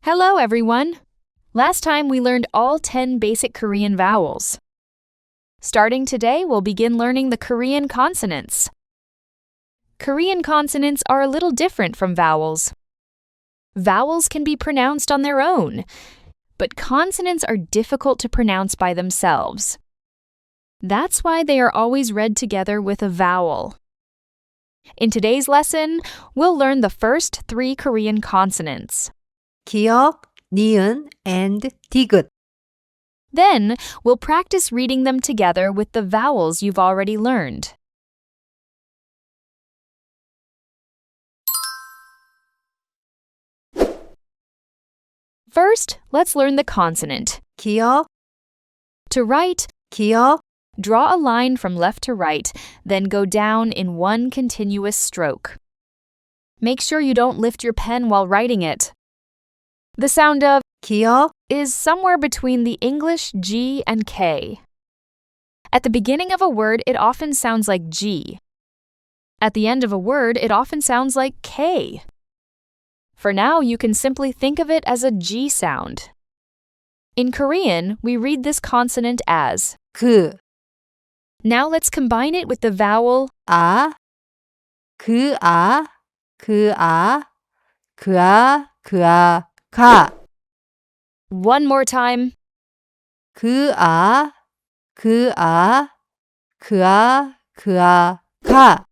Hello, everyone. Last time we learned all 10 basic Korean vowels. Starting today, we'll begin learning the Korean consonants. Korean consonants are a little different from vowels. Vowels can be pronounced on their own, but consonants are difficult to pronounce by themselves. That's why they are always read together with a vowel. In today's lesson, we'll learn the first 3 Korean consonants. 기역, 니은, and 디귿. Then, we'll practice reading them together with the vowels you've already learned. First, let's learn the consonant. 기역, To write, 기역, draw a line from left to right, then go down in one continuous stroke. Make sure you don't lift your pen while writing it. The sound of 기역, is somewhere between the English G and K. At the beginning of a word, it often sounds like G. At the end of a word, it often sounds like K. For now, you can simply think of it as a G sound. In Korean, we read this consonant as. 그, Now let's combine it with the vowel 아, 그아, 그아, 그아, 그아, 가. one more time. 그아, 그아, 그아, 그아, 가.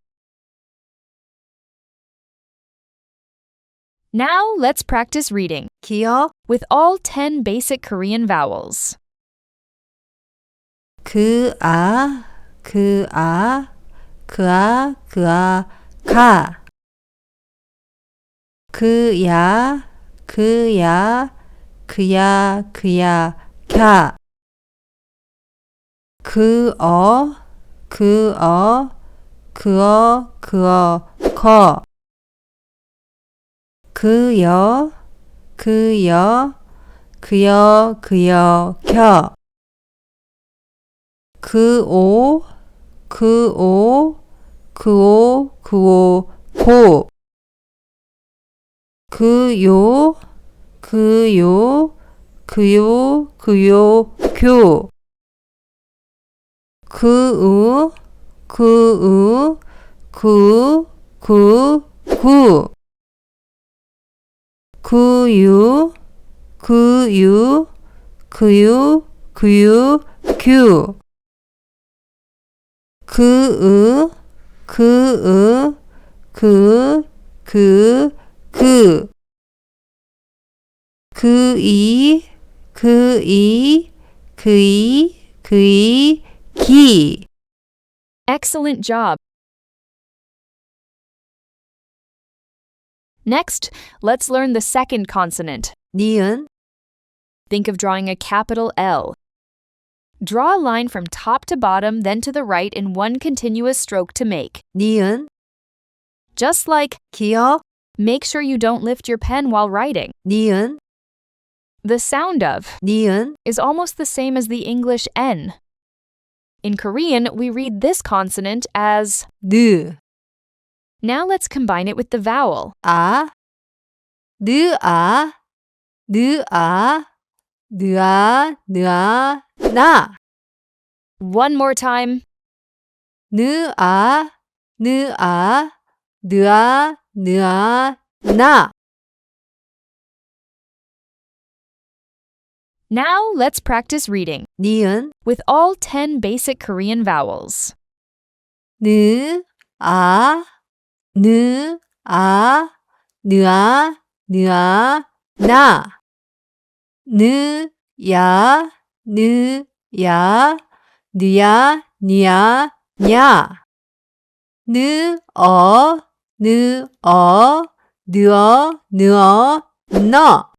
Now let's practice reading 기역, with all 10 basic Korean vowels. 그아, 그아, 그아, 그아, 가. 그야, 그야, 그야, 그야, 가. 그어, 그어, 그어, 그어, 거. 그여, 그여, 그여, 그여, 겨. 그오, 그오, 그오, 그오, 고. 그요, 그요, 그요, 그요, 교. 그으, 그으, 그, 그, 구. 그유, 그유, 그유, 그유, 규. 그으, 그으, 그, 그, 그. 그이, 그이, 그이, 그이, 기. Excellent job. Next, let's learn the second consonant. 니은, Think of drawing a capital L. Draw a line from top to bottom, then to the right in one continuous stroke to make. 니은, Just like, 기역, make sure you don't lift your pen while writing. 니은, The sound of 니은, is almost the same as the English N. In Korean, we read this consonant as. 느. Now let's combine it with the vowel. 아, 느아, 느아, 느아, 느아, 나. One more time. 느아, 느아, 느아, 느아, 나. Now let's practice reading 니은, with all 10 basic Korean vowels. 느, 아, 느, 아, 느아, 느아, 나. 느, 야, 느, 야, 느야, 느야, 냐. 느, 어, 느어, 느어, 느어, 너.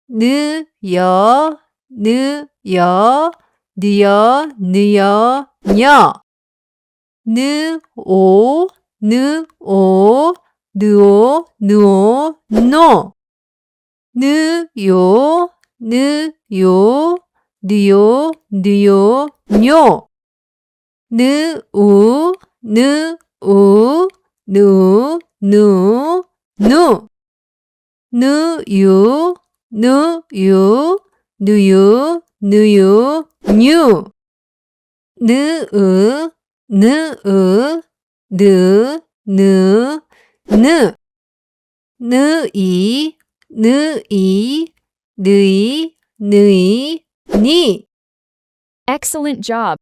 느, 여, 느, 여, 느여, 느여, 녀. 느, 오, 느, 오, 느오, 느오, 노. 느, 요, 느, 요, 느요, 느요, 뇨. 느, 우, 느, 우, 누, 누, 누. 느, 유, 누유, 누유, 누유, 뉴. 느으, 느으, 느, 느, 느. 느이, 느이, 느이, 느이, 니. Excellent job.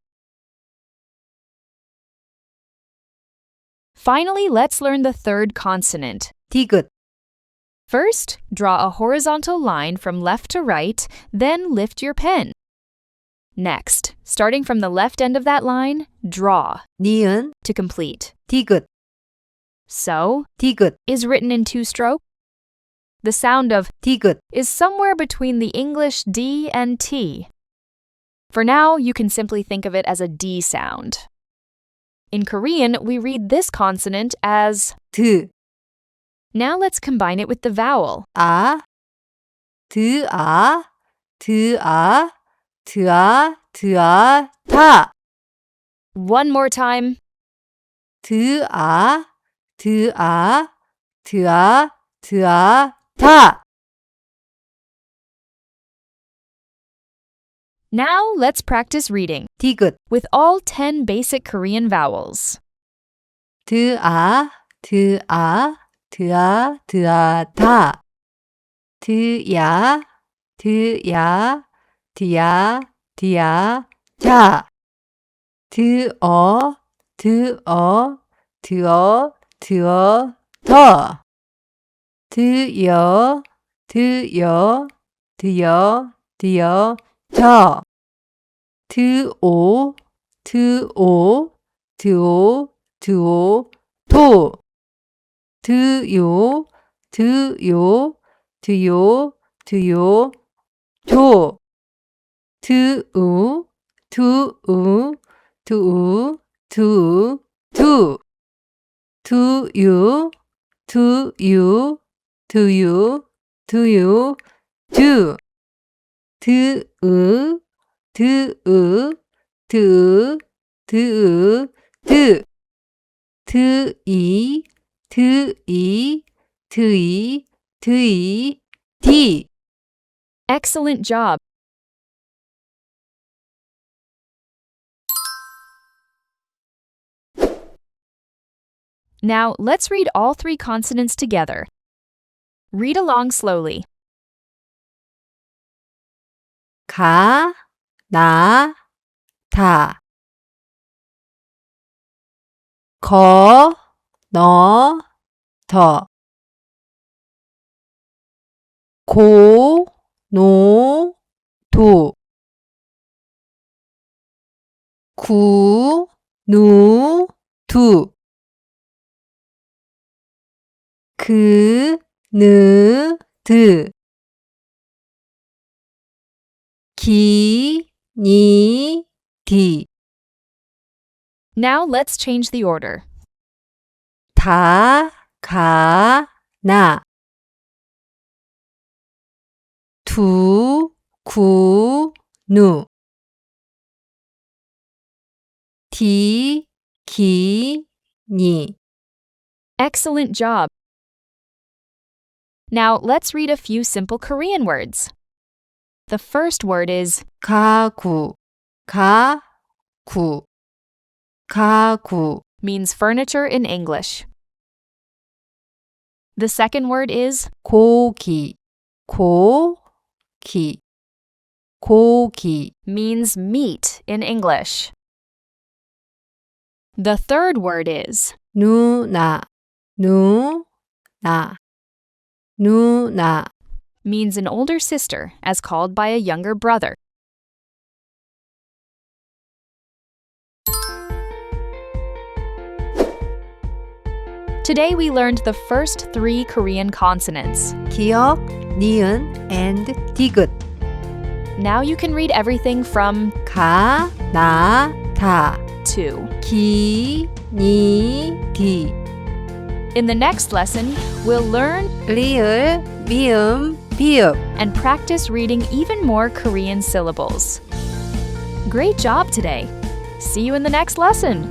Finally, let's learn the third consonant. 디귿, First, draw a horizontal line from left to right, then lift your pen. Next, starting from the left end of that line, draw 니은, to complete. 디귿, So, 디귿, is written in two strokes. The sound of 디귿. is somewhere between the English D and T. For now, you can simply think of it as a D sound. In Korean, we read this consonant as. 드, Now let's combine it with the vowel. 아, 드아, 드아, 드아, 드아, 다. One more time. 드아, 드아, 드아, 드아, 다. Now let's practice reading 디귿, with all 10 basic Korean vowels. 드아, 드아, 드아, 드아, 다. 드야, 드야, 드야, 드야, 자. 드어, 드어, 드어, 드어, 더. 드여, 드여, 드여, 드여, 저. 드오, 드오, 드오, 드오, 도. 드요, 드요, 드요, 드요, 조. 드우, 두우, 두우, 두우, 두. 두유, 두유, 두유, 두유, 두. 드으, 드으, 드으, 드으, 드. 드이, 드이, 드이, 드이, 디. Excellent job. Now let's read all 3 consonants together. Read along slowly. 가, 나, 다. 거, 너, 더. 고, 노, 도. 구, 누, 두. 그, 느, 드. 기, 니, 디. Now let's change the order. 다, 가, 나. 두, 구, 누. 디, 기, 니. Excellent job. Now let's read a few simple Korean words. The first word is 가구, 가구, 가구. means furniture in English. The second word is 고기, 고기, 고기. means meat in English. The third word is 누나, 누나, 누나. means an older sister as called by a younger brother. Today we learned the first 3 Korean consonants. 기역, 니은, and 디귿. Now you can read everything from 가, 나, 다. to. 기, 니, 디. In the next lesson, we'll learn 리을, 미음, 비읍. and practice reading even more Korean syllables. Great job today! See you in the next lesson!